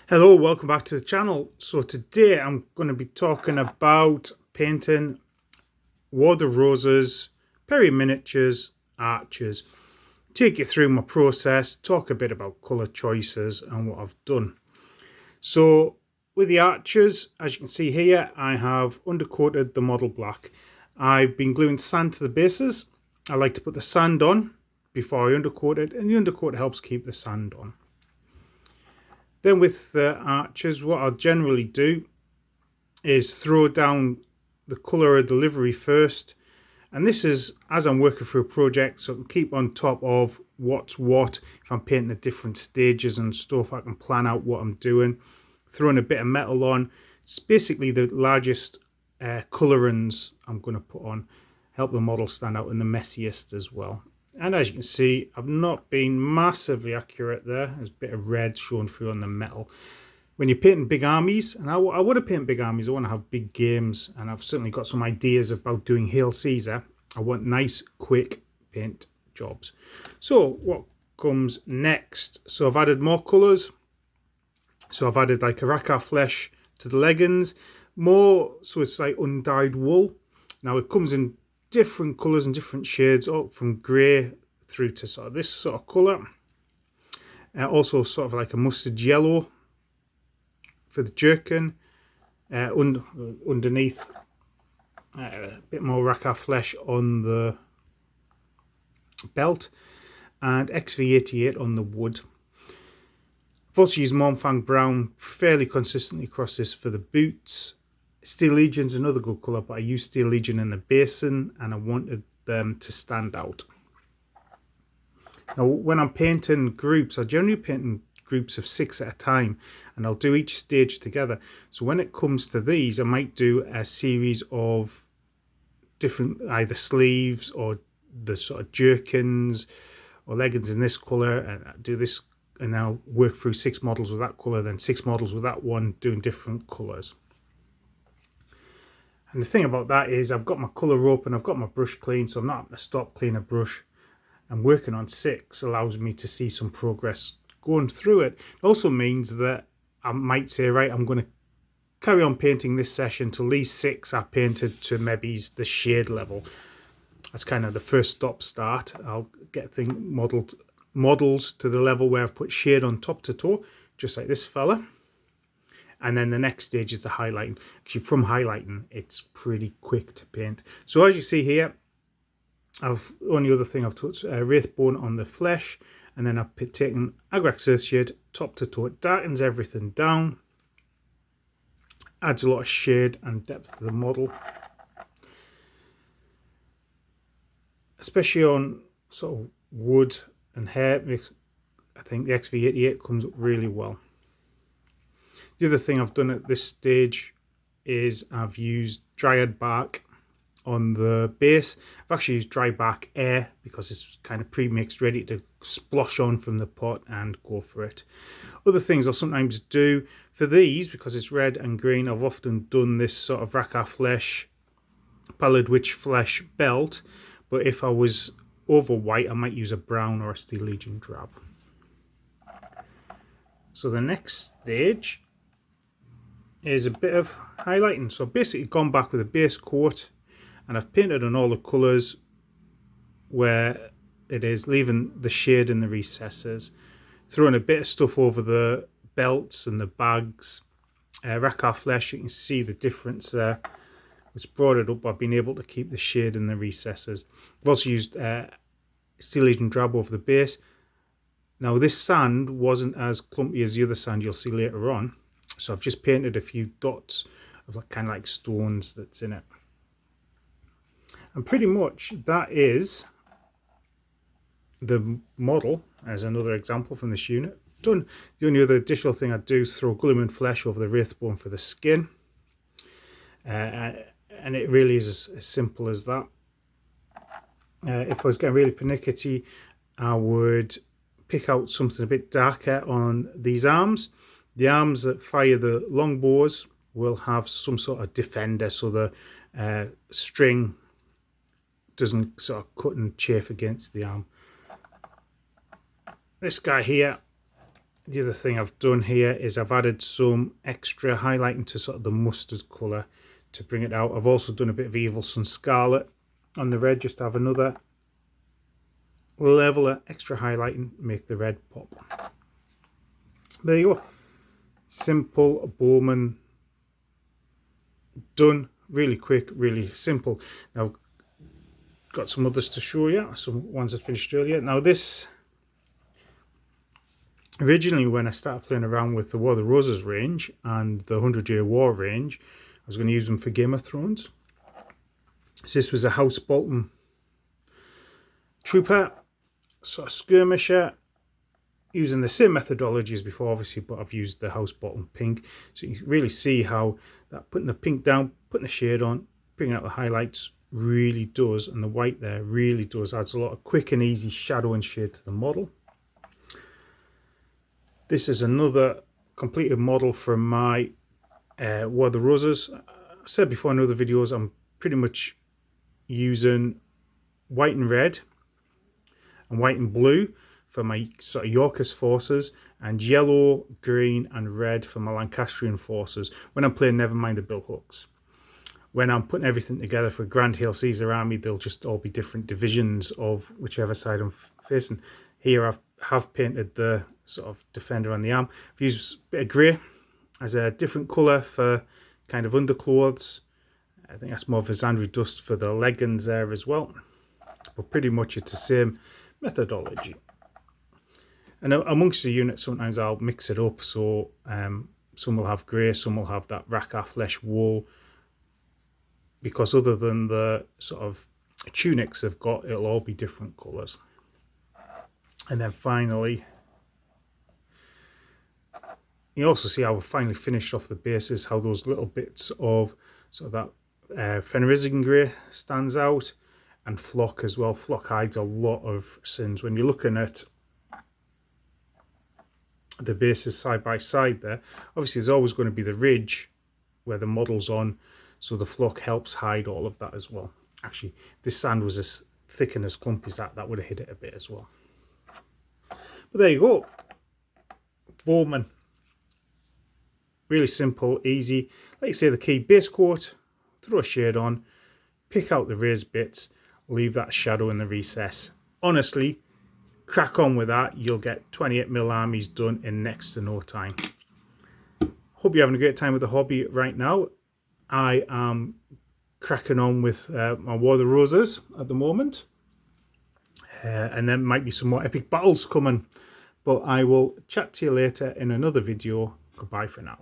Hello, welcome back to the channel. So today I'm going to be talking about painting War of the Roses, Perry miniatures, archers. Take you through my process, talk a bit about colour choices and what I've done. So with the archers, as you can see here, I have undercoated the model black. I've been gluing sand to the bases. I like to put the sand on before I undercoat it, and the undercoat helps keep the sand on. Then with the archers, what I'll generally do is throw down the colour of delivery first. And this is as I'm working through a project, so I can keep on top of what's what. If I'm painting at different stages and stuff, I can plan out what I'm doing. Throwing a bit of metal on. It's basically the largest colourings I'm going to put on. Help the model stand out, and the messiest as well. And as you can see, I've not been massively accurate there. There's a bit of red showing through on the metal. When you're painting big armies, and I want to paint big armies, I want to have big games, and I've certainly got some ideas about doing Hail Caesar. I want nice, quick paint jobs. So what comes next? So I've added more colours. So I've added like a Rakkar flesh to the leggings. More, so it's like undyed wool. Now it comes in different colours and different shades, up from grey through to sort of this sort of colour. Also sort of like a mustard yellow for the jerkin. Underneath a bit more Rakkar flesh on the belt, and XV88 on the wood. I've also used Mournfang Brown fairly consistently across this for the boots. Steel Legion's another good colour, but I used Steel Legion in the basin and I wanted them to stand out. Now when I'm painting groups, I generally paint in groups of 6 at a time, and I'll do each stage together. So when it comes to these, I might do a series of different either sleeves or the sort of jerkins or leggings in this colour, and I do this, and I'll work through 6 models with that colour, then 6 models with that one, doing different colours. And the thing about that is I've got my colour rope and I've got my brush clean, so I'm not having to stop, clean a brush. And working on 6 allows me to see some progress going through it. It also means that I might say, right, I'm going to carry on painting this session till these 6 are painted to maybe the shade level. That's kind of the first stop start. I'll get things models to the level where I've put shade on top to toe, just like this fella. And then the next stage is the highlighting. Actually, from highlighting, it's pretty quick to paint. So as you see here, only other thing I've touched Wraithbone on the flesh, and then I've taken Agrax Earthshade top to toe. It darkens everything down, adds a lot of shade and depth to the model, especially on sort of wood and hair. I think the XV88 comes up really well. The other thing I've done at this stage is I've used Dryad Bark on the base. I've actually used Dry Bark Air because it's kind of pre-mixed, ready to splosh on from the pot and go for it. Other things I'll sometimes do for these, because it's red and green, I've often done this sort of Rakkar flesh, Pallid Witch flesh belt, but if I was over white, I might use a brown or a Steel Legion drab. So the next stage is a bit of highlighting. So I've basically gone back with a base coat, and I've painted on all the colours where it is, leaving the shade in the recesses, throwing a bit of stuff over the belts and the bags. Rakkar flesh, you can see the difference there. It's brought it up. I've been able to keep the shade in the recesses. I've also used Steel Legion drab over the base. Now this sand wasn't as clumpy as the other sand you'll see later on, so I've just painted a few dots of kind of like stones that's in it. And pretty much that is the model, as another example from this unit done. The only other additional thing I do is throw Guilliman flesh over the Wraithbone for the skin, and it really is as simple as that. If I was getting really pernickety, I would pick out something a bit darker on these arms. The arms that fire the longbows will have some sort of defender, so the string doesn't sort of cut and chafe against the arm. This guy here, the other thing I've done here is I've added some extra highlighting to sort of the mustard colour to bring it out. I've also done a bit of Evil Sunz Scarlet on the red, just to have another level of extra highlighting, make the red pop. There you go. Simple Bowman done. Really quick, really simple. Now I've got some others to show you, some ones I finished earlier. Now this, originally when I started playing around with the War of the Roses range and the 100-Year War range, I was going to use them for Game of Thrones. So this was a House Bolton trooper, sort of skirmisher, using the same methodology as before obviously, but I've used the House Bolton pink. So you can really see how that putting the pink down, putting the shade on, bringing out the highlights really does, and the white there really does, adds a lot of quick and easy shadow and shade to the model. This is another completed model from my War of the Roses. I said before in other videos, I'm pretty much using white and red and white and blue for my sort of Yorkist forces, and yellow, green and red for my Lancastrian forces when I'm playing Nevermind the Bill Hooks. When I'm putting everything together for Grand Hail Caesar army, they'll just all be different divisions of whichever side I'm facing. Here I have painted the sort of defender on the arm. I've used a bit of grey as a different colour for kind of underclothes. I think that's more of a Zandri dust for the leggings there as well. But pretty much it's the same methodology. And amongst the units, sometimes I'll mix it up. So some will have grey, some will have that Raka flesh wool. Because other than the sort of tunics they've got, it'll all be different colours. And then finally, you also see how we finally finished off the bases, how those little bits of sort of that Fenrisian grey stands out, and Flock as well. Flock hides a lot of sins. When you're looking at the bases side by side there, obviously there's always going to be the ridge where the model's on, so the Flock helps hide all of that as well. Actually, if this sand was as thick and as clumpy as that would have hid it a bit as well. But there you go. Bowman. Really simple, easy. Like you say, the key base coat, throw a shade on, pick out the raised bits, leave that shadow in the recess. Honestly, crack on with that. You'll get 28mm armies done in next to no time. Hope you're having a great time with the hobby right now. I am cracking on with my War of the Roses at the moment. And there might be some more epic battles coming. But I will chat to you later in another video. Goodbye for now.